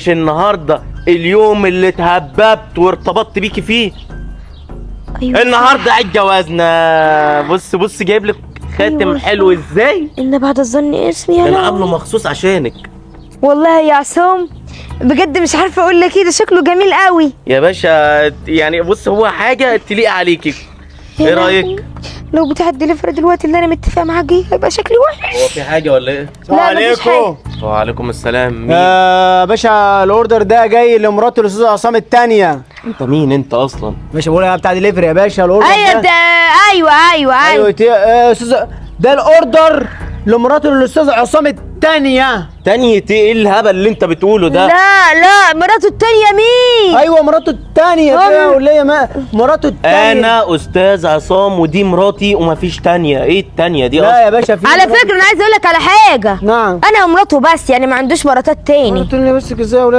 مش النهارده اليوم اللي اتهببت وارتبطت بيكي فيه؟ ايوه النهارده عيد جوازنا. بص بص جايب لك خاتم أيوة حلو ازاي؟ ان بعد الظن اسمي يا انا لهوي. عامله مخصوص عشانك والله يا عصام بجد مش عارفه اقول لك ايه، ده شكله جميل قوي يا باشا. يعني بص هو حاجه تليق عليكي. يا ايه لهوي. رايك؟ لو بتاع الدليفري دلوقتي اللي انا متفقه معاه جه هيبقى شكلي وحش. هو في حاجه ولا ايه؟ لا مفيش حاجه. وعليكم السلام. مين؟ يا باشا الاوردر ده جاي لمرات الاستاذ عصام التانية. انت مين انت اصلا؟ باشا بقول انا بتاع دليفري يا باشا الاوردر ايوه ده. ده ايوه ايوه استاذ ده الاوردر لمرات الاستاذ عصام التانية. تانية ايه الهبل اللي انت بتقوله ده؟ لا مراته التانية مين؟ ايوه مراته التانية كده ولا هي مراته التانية. انا استاذ عصام ودي مراتي ومفيش تانية. ايه التانية دي لا اصلا؟ يا باشا في على فكرة انا عايز اقول لك على حاجة. نعم. انا ومراته بس، يعني ما عندوش مراتات تاني. قلت لي بس ازاي يا ولاد.